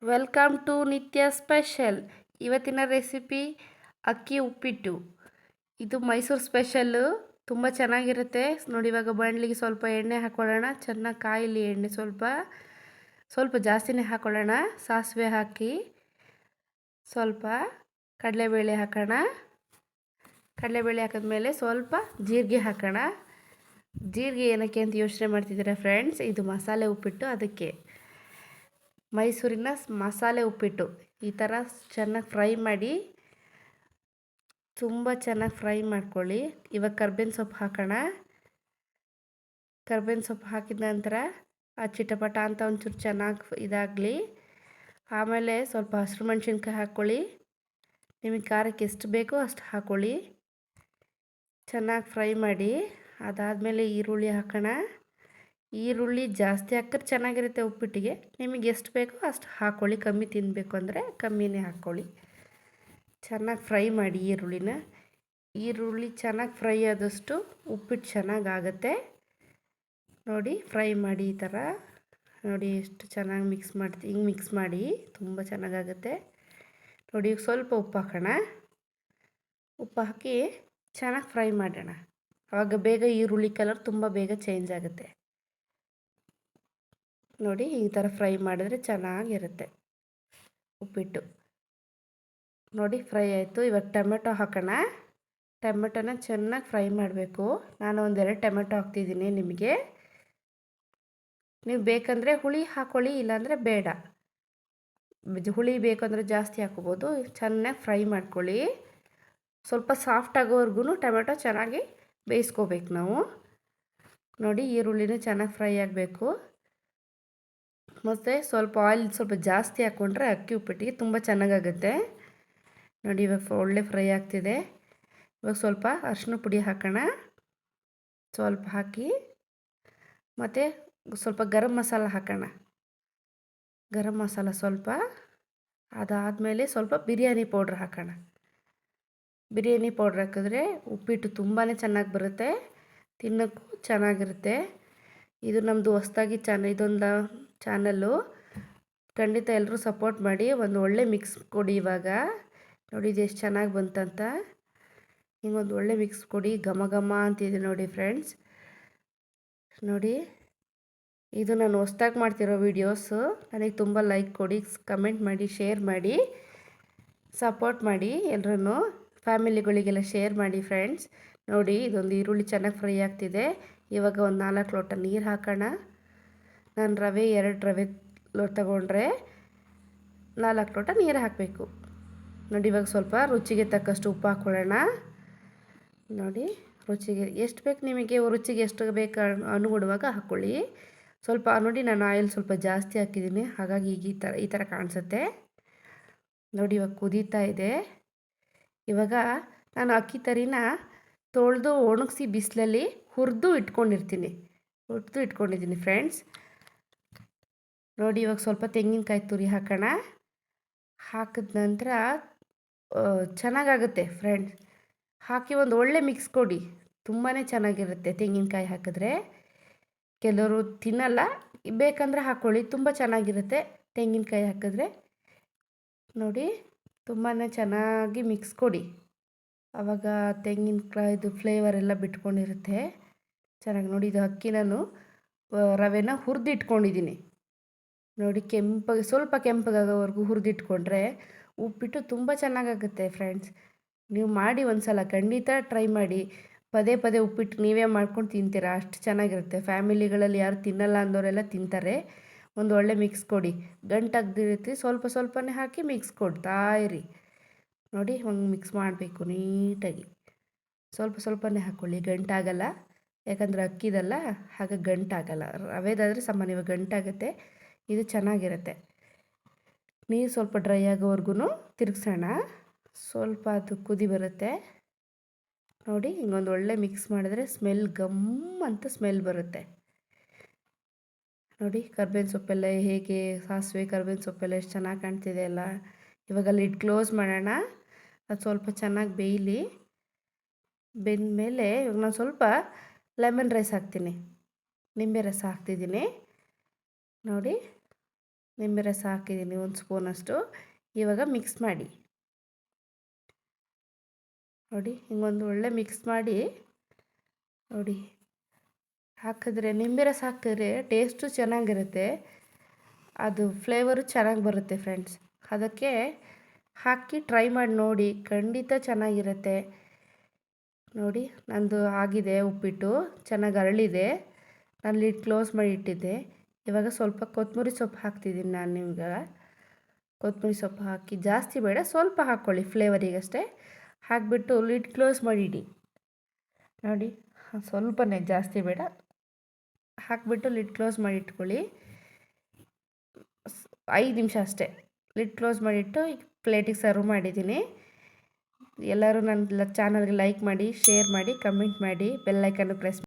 Welcome to ನಿತ್ಯ special. ಇವತ್ತಿನ recipe ಅಕ್ಕಿ ಉಪ್ಪಿಟ್ಟು. ಇದು ಮೈಸೂರು ಸ್ಪೆಷಲ್ಲು, ತುಂಬ ಚೆನ್ನಾಗಿರುತ್ತೆ. ನೋಡಿ, ಇವಾಗ ಬಾಣಲಿಗೆ ಸ್ವಲ್ಪ ಎಣ್ಣೆ ಹಾಕ್ಕೊಳ್ಳೋಣ. ಚೆನ್ನಾಗಿ ಕಾಯಲಿ ಎಣ್ಣೆ, ಸ್ವಲ್ಪ ಸ್ವಲ್ಪ ಜಾಸ್ತಿನೇ ಹಾಕ್ಕೊಳ್ಳೋಣ. ಸಾಸಿವೆ ಹಾಕಿ ಸ್ವಲ್ಪ ಕಡಲೆಬೇಳೆ ಹಾಕೋಣ. ಕಡಲೆಬೇಳೆ ಹಾಕಿದ್ಮೇಲೆ ಸ್ವಲ್ಪ ಜೀರಿಗೆ ಹಾಕೋಣ. ಜೀರಿಗೆ ಏನಕ್ಕೆ ಅಂತ ಯೋಚನೆ ಮಾಡ್ತಿದ್ದೀರಾ ಫ್ರೆಂಡ್ಸ್? ಇದು ಮಸಾಲೆ ಉಪ್ಪಿಟ್ಟು, ಅದಕ್ಕೆ ಮೈಸೂರಿನ ಮಸಾಲೆ ಉಪ್ಪಿಟ್ಟು. ಈ ಥರ ಚೆನ್ನಾಗಿ ಫ್ರೈ ಮಾಡಿ, ತುಂಬ ಚೆನ್ನಾಗಿ ಫ್ರೈ ಮಾಡ್ಕೊಳ್ಳಿ. ಇವಾಗ ಕರ್ಬೇವಿನ ಸೊಪ್ಪು ಹಾಕೋಣ. ಕರ್ಬೇವಿನ ಸೊಪ್ಪು ಹಾಕಿದ ನಂತರ ಆ ಚಿಟಪಟ ಅಂತ ಒಂಚೂರು ಚೆನ್ನಾಗಿ ಇದಾಗಲಿ. ಆಮೇಲೆ ಸ್ವಲ್ಪ ಹಸಿರು ಮೆಣಸಿನ್ಕಾಯಿ ಹಾಕ್ಕೊಳ್ಳಿ. ನಿಮಗೆ ಖಾರಕ್ಕೆ ಎಷ್ಟು ಬೇಕೋ ಅಷ್ಟು ಹಾಕ್ಕೊಳ್ಳಿ. ಚೆನ್ನಾಗಿ ಫ್ರೈ ಮಾಡಿ. ಅದಾದಮೇಲೆ ಈರುಳ್ಳಿ ಹಾಕೋಣ. ಈರುಳ್ಳಿ ಜಾಸ್ತಿ ಹಾಕಿದ್ರೆ ಚೆನ್ನಾಗಿರುತ್ತೆ ಉಪ್ಪಿಟ್ಟಿಗೆ. ನಿಮಗೆ ಎಷ್ಟು ಬೇಕೋ ಅಷ್ಟು ಹಾಕ್ಕೊಳ್ಳಿ. ಕಮ್ಮಿ ತಿನ್ನಬೇಕು ಅಂದರೆ ಕಮ್ಮಿನೇ ಹಾಕ್ಕೊಳ್ಳಿ. ಚೆನ್ನಾಗಿ ಫ್ರೈ ಮಾಡಿ ಈರುಳ್ಳಿನ. ಈರುಳ್ಳಿ ಚೆನ್ನಾಗಿ ಫ್ರೈ ಆದಷ್ಟು ಉಪ್ಪಿಟ್ಟು ಚೆನ್ನಾಗಾಗತ್ತೆ. ನೋಡಿ, ಫ್ರೈ ಮಾಡಿ ಈ ಥರ. ನೋಡಿ ಎಷ್ಟು ಚೆನ್ನಾಗಿ ಹಿಂಗೆ ಮಿಕ್ಸ್ ಮಾಡಿ, ತುಂಬ ಚೆನ್ನಾಗಾಗುತ್ತೆ. ನೋಡಿ, ಈಗ ಸ್ವಲ್ಪ ಉಪ್ಪು ಹಾಕೋಣ. ಉಪ್ಪು ಹಾಕಿ ಚೆನ್ನಾಗಿ ಫ್ರೈ ಮಾಡೋಣ. ಆವಾಗ ಬೇಗ ಈರುಳ್ಳಿ ಕಲರ್ ತುಂಬ ಬೇಗ ಚೇಂಜ್ ಆಗುತ್ತೆ. ನೋಡಿ, ಈ ಥರ ಫ್ರೈ ಮಾಡಿದ್ರೆ ಚೆನ್ನಾಗಿರುತ್ತೆ ಉಪ್ಪಿಟ್ಟು. ನೋಡಿ, ಫ್ರೈ ಆಯಿತು. ಇವಾಗ ಟೊಮೆಟೊ ಹಾಕೋಣ. ಟೊಮೆಟೊನ ಚೆನ್ನಾಗಿ ಫ್ರೈ ಮಾಡಬೇಕು. ನಾನು ಒಂದೆರಡು ಟೊಮೆಟೊ ಹಾಕ್ತಿದ್ದೀನಿ. ನಿಮಗೆ ನೀವು ಬೇಕಂದರೆ ಹುಳಿ ಹಾಕ್ಕೊಳ್ಳಿ, ಇಲ್ಲಾಂದರೆ ಬೇಡ. ಹುಳಿ ಬೇಕಂದರೆ ಜಾಸ್ತಿ ಹಾಕ್ಕೋಬೋದು. ಚೆನ್ನಾಗಿ ಫ್ರೈ ಮಾಡ್ಕೊಳ್ಳಿ. ಸ್ವಲ್ಪ ಸಾಫ್ಟ್ ಆಗೋವರೆಗೂ ಟೊಮೆಟೊ ಚೆನ್ನಾಗಿ ಬೇಯಿಸ್ಕೋಬೇಕು ನಾವು. ನೋಡಿ, ಈರುಳ್ಳಿನೂ ಚೆನ್ನಾಗಿ ಫ್ರೈ ಆಗಬೇಕು. ಮತ್ತು ಸ್ವಲ್ಪ ಆಯಿಲ್ ಸ್ವಲ್ಪ ಜಾಸ್ತಿ ಹಾಕ್ಕೊಂಡ್ರೆ ಅಕ್ಕಿ ಉಪ್ಪಿಟ್ಟಿಗೆ ತುಂಬ ಚೆನ್ನಾಗಾಗುತ್ತೆ. ನೋಡಿ, ಇವಾಗ ಒಳ್ಳೆ ಫ್ರೈ ಆಗ್ತಿದೆ. ಇವಾಗ ಸ್ವಲ್ಪ ಅರಿಶಿನ ಪುಡಿ ಹಾಕೋಣ. ಸ್ವಲ್ಪ ಹಾಕಿ ಮತ್ತು ಸ್ವಲ್ಪ ಗರಂ ಮಸಾಲ ಹಾಕೋಣ. ಗರಂ ಮಸಾಲ ಸ್ವಲ್ಪ. ಅದಾದಮೇಲೆ ಸ್ವಲ್ಪ ಬಿರಿಯಾನಿ ಪೌಡ್ರ್ ಹಾಕೋಣ. ಬಿರಿಯಾನಿ ಪೌಡ್ರ್ ಹಾಕಿದ್ರೆ ಉಪ್ಪಿಟ್ಟು ತುಂಬಾ ಚೆನ್ನಾಗಿ ಬರುತ್ತೆ, ತಿನ್ನೋಕ್ಕೂ ಚೆನ್ನಾಗಿರುತ್ತೆ. ಇದು ನಮ್ಮದು ಹೊಸ್ದಾಗಿ ಇದೊಂದು ಚಾನಲ್ಲು. ಖಂಡಿತ ಎಲ್ಲರೂ ಸಪೋರ್ಟ್ ಮಾಡಿ. ಒಂದು ಒಳ್ಳೆ ಮಿಕ್ಸ್ ಕೊಡಿ. ಇವಾಗ ನೋಡಿ ಇದು ಎಷ್ಟು ಚೆನ್ನಾಗಿ ಬಂತಂತ. ಹಿಂಗೊಂದು ಒಳ್ಳೆ ಮಿಕ್ಸ್ ಕೊಡಿ. ಘಮ ಘಮ ಅಂತಿದೆ ನೋಡಿ ಫ್ರೆಂಡ್ಸ್. ನೋಡಿ, ಇದು ನಾನು ಹೊಸ್ದಾಗಿ ಮಾಡ್ತಿರೋ ವೀಡಿಯೋಸು. ನನಗೆ ತುಂಬ ಲೈಕ್ ಕೊಡಿ, ಕಮೆಂಟ್ ಮಾಡಿ, ಶೇರ್ ಮಾಡಿ, ಸಪೋರ್ಟ್ ಮಾಡಿ. ಎಲ್ಲರೂ ಫ್ಯಾಮಿಲಿಗಳಿಗೆಲ್ಲ ಶೇರ್ ಮಾಡಿ ಫ್ರೆಂಡ್ಸ್. ನೋಡಿ, ಇದೊಂದು ಈರುಳ್ಳಿ ಚೆನ್ನಾಗಿ ಫ್ರೈ ಆಗ್ತಿದೆ. ಇವಾಗ ಒಂದು 4 ಲೋಟ ನೀರು ಹಾಕೋಣ. ನಾನು 2 ರವೆ ತಗೊಂಡ್ರೆ 4 ಲೋಟ ನೀರು ಹಾಕಬೇಕು. ನೋಡಿ, ಇವಾಗ ಸ್ವಲ್ಪ ರುಚಿಗೆ ತಕ್ಕಷ್ಟು ಉಪ್ಪು ಹಾಕ್ಕೊಳ್ಳೋಣ. ನೋಡಿ, ರುಚಿಗೆ ಎಷ್ಟು ಬೇಕು ನಿಮಗೆ, ರುಚಿಗೆ ಎಷ್ಟು ಬೇಕು ಅನುಗುಣವಾಗಿ ಹಾಕ್ಕೊಳ್ಳಿ. ಸ್ವಲ್ಪ ನೋಡಿ, ನಾನು ಆಯಿಲ್ ಸ್ವಲ್ಪ ಜಾಸ್ತಿ ಹಾಕಿದ್ದೀನಿ, ಹಾಗಾಗಿ ಈಗ ಈ ಥರ ಕಾಣಿಸುತ್ತೆ. ನೋಡಿ, ಇವಾಗ ಕುದೀತಾ ಇದೆ. ಇವಾಗ ನಾನು ಅಕ್ಕಿ ತರಿನ ತೊಳೆದು ಒಣಗಿಸಿ ಬಿಸಿಲಲ್ಲಿ ಹುರಿದು ಇಟ್ಕೊಂಡಿದ್ದೀನಿ ಫ್ರೆಂಡ್ಸ್. ನೋಡಿ, ಇವಾಗ ಸ್ವಲ್ಪ ತೆಂಗಿನಕಾಯಿ ತುರಿ ಹಾಕೋಣ. ಹಾಕಿದ ನಂತರ ಚೆನ್ನಾಗಾಗುತ್ತೆ ಫ್ರೆಂಡ್ಸ್. ಹಾಕಿ ಒಂದು ಒಳ್ಳೆ ಮಿಕ್ಸ್ ಕೊಡಿ. ತುಂಬಾ ಚೆನ್ನಾಗಿರುತ್ತೆ ತೆಂಗಿನಕಾಯಿ ಹಾಕಿದ್ರೆ. ಕೆಲವರು ತಿನ್ನಲ್ಲ, ಬೇಕಂದರೆ ಹಾಕ್ಕೊಳ್ಳಿ, ತುಂಬ ಚೆನ್ನಾಗಿರುತ್ತೆ ತೆಂಗಿನಕಾಯಿ ಹಾಕಿದ್ರೆ. ನೋಡಿ, ತುಂಬಾ ಚೆನ್ನಾಗಿ ಮಿಕ್ಸ್ ಕೊಡಿ. ಆವಾಗ ತೆಂಗಿನಕಾಯ್ದು ಫ್ಲೇವರ್ ಎಲ್ಲ ಬಿಟ್ಕೊಂಡಿರುತ್ತೆ ಚೆನ್ನಾಗಿ. ನೋಡಿ, ಇದು ಅಕ್ಕಿ ನಾನು ರವೆನ ಹುರಿದಿಟ್ಕೊಂಡಿದ್ದೀನಿ. ನೋಡಿ, ಸ್ವಲ್ಪ ಕೆಂಪಗಾಗೋವರೆಗೂ ಹುರಿದಿಟ್ಕೊಂಡ್ರೆ ಉಪ್ಪಿಟ್ಟು ತುಂಬ ಚೆನ್ನಾಗಾಗುತ್ತೆ ಫ್ರೆಂಡ್ಸ್. ನೀವು ಮಾಡಿ ಒಂದು ಸಲ, ಖಂಡಿತ ಟ್ರೈ ಮಾಡಿ. ಪದೇ ಪದೇ ಉಪ್ಪಿಟ್ಟು ನೀವೇ ಮಾಡ್ಕೊಂಡು ತಿಂತೀರಾ, ಅಷ್ಟು ಚೆನ್ನಾಗಿರುತ್ತೆ. ಫ್ಯಾಮಿಲಿಗಳಲ್ಲಿ ಯಾರು ತಿನ್ನಲ್ಲ ಅಂದವರೆಲ್ಲ ತಿಂತಾರೆ. ಒಂದು ಒಳ್ಳೆ ಮಿಕ್ಸ್ ಕೊಡಿ. ಗಂಟಾಗದಿರುತ್ತೆ, ಸ್ವಲ್ಪ ಸ್ವಲ್ಪನೇ ಹಾಕಿ ಮಿಕ್ಸ್ ಕೊಡ್ತಾ ಇರಿ. ನೋಡಿ, ಹಂಗೆ ಮಿಕ್ಸ್ ಮಾಡಬೇಕು ನೀಟಾಗಿ. ಸ್ವಲ್ಪ ಸ್ವಲ್ಪನೇ ಹಾಕ್ಕೊಳ್ಳಿ, ಗಂಟಾಗಲ್ಲ. ಯಾಕಂದರೆ ಅಕ್ಕಿದಲ್ಲ, ಹಾಗೆ ಗಂಟಾಗಲ್ಲ. ರವೆದಾದರೆ ಸಾಮಾನ್ಯವಾಗಿ ಗಂಟಾಗುತ್ತೆ. ಇದು ಚೆನ್ನಾಗಿರುತ್ತೆ. ನೀರು ಸ್ವಲ್ಪ ಡ್ರೈ ಆಗೋವರೆಗೂ ತಿರುಗಿಸೋಣ. ಸ್ವಲ್ಪ ಅದು ಕುದಿ ಬರುತ್ತೆ. ನೋಡಿ, ಹಿಂಗೊಂದು ಒಳ್ಳೆ ಮಿಕ್ಸ್ ಮಾಡಿದ್ರೆ ಸ್ಮೆಲ್ ಗಮ್ ಅಂತ ಸ್ಮೆಲ್ ಬರುತ್ತೆ. ನೋಡಿ, ಕರ್ಬೇವಿನ ಸೊಪ್ಪೆಲ್ಲ ಹೇಗೆ, ಸಾಸಿವೆ ಕರ್ಬೇವಿನ ಸೊಪ್ಪೆಲ್ಲ ಎಷ್ಟು ಚೆನ್ನಾಗಿ ಕಾಣ್ತಿದೆ ಅಲ್ಲ. ಇವಾಗ ಲಿಡ್ ಕ್ಲೋಸ್ ಮಾಡೋಣ. ಅದು ಸ್ವಲ್ಪ ಚೆನ್ನಾಗಿ ಬೇಯಲಿ. ಬೆಂದಮೇಲೆ ಇವಾಗ ನಾನು ಸ್ವಲ್ಪ ಲೆಮನ್ ರೈಸ್ ಹಾಕ್ತೀನಿ, ನಿಂಬೆ ರಸ ಹಾಕ್ತಿದ್ದೀನಿ. ನೋಡಿ, ನಿಂಬೆ ರಸ ಹಾಕಿದ್ದೀನಿ 1 ಸ್ಪೂನಷ್ಟು. ಇವಾಗ ಮಿಕ್ಸ್ ಮಾಡಿ ನೋಡಿ, ಹಿಂಗೊಂದು ಒಳ್ಳೆ ಮಿಕ್ಸ್ ಮಾಡಿ ನೋಡಿ. ಹಾಕಿದ್ರೆ ನಿಂಬೆ ರಸ ಹಾಕಿದ್ರೆ ಟೇಸ್ಟು ಚೆನ್ನಾಗಿರುತ್ತೆ, ಅದು ಫ್ಲೇವರು ಚೆನ್ನಾಗಿ ಬರುತ್ತೆ ಫ್ರೆಂಡ್ಸ್. ಅದಕ್ಕೆ ಹಾಕಿ ಟ್ರೈ ಮಾಡಿ ನೋಡಿ, ಖಂಡಿತ ಚೆನ್ನಾಗಿರುತ್ತೆ. ನೋಡಿ ನಂದು ಆಗಿದೆ ಉಪ್ಪಿಟ್ಟು, ಚೆನ್ನಾಗಿ ಅರಳಿದೆ. ನಾನು ಲಿಡ್ ಕ್ಲೋಸ್ ಮಾಡಿ ಇಟ್ಟಿದ್ದೆ. ಇವಾಗ ಸ್ವಲ್ಪ ಕೊತ್ತಂಬರಿ ಸೊಪ್ಪು ಹಾಕ್ತಿದ್ದೀನಿ ನಾನು. ನಿಮ್ಗೆ ಕೊತ್ತಂಬರಿ ಸೊಪ್ಪು ಹಾಕಿ, ಜಾಸ್ತಿ ಬೇಡ, ಸ್ವಲ್ಪ ಹಾಕ್ಕೊಳ್ಳಿ ಫ್ಲೇವರಿಗಷ್ಟೇ. ಹಾಕಿಬಿಟ್ಟು ಲಿಡ್ ಕ್ಲೋಸ್ ಮಾಡಿಡಿ ನೋಡಿ. ಸ್ವಲ್ಪನೇ, ಜಾಸ್ತಿ ಬೇಡ. ಹಾಕಿಬಿಟ್ಟು ಲಿಡ್ ಕ್ಲೋಸ್ ಮಾಡಿ ಇಟ್ಕೊಳ್ಳಿ. 5 ನಿಮಿಷ ಅಷ್ಟೇ. ಲಿಡ್ ಕ್ಲೋಸ್ ಮಾಡಿಟ್ಟು ಪ್ಲೇಟಿಗೆ ಸರ್ವ್ ಮಾಡಿದ್ದೀನಿ. ಎಲ್ಲರೂ ನನ್ನ ಚಾನಲ್ಗೆ ಲೈಕ್ ಮಾಡಿ, ಶೇರ್ ಮಾಡಿ, ಕಮೆಂಟ್ ಮಾಡಿ, ಬೆಲ್ ಐಕನ್ನು ಪ್ರೆಸ್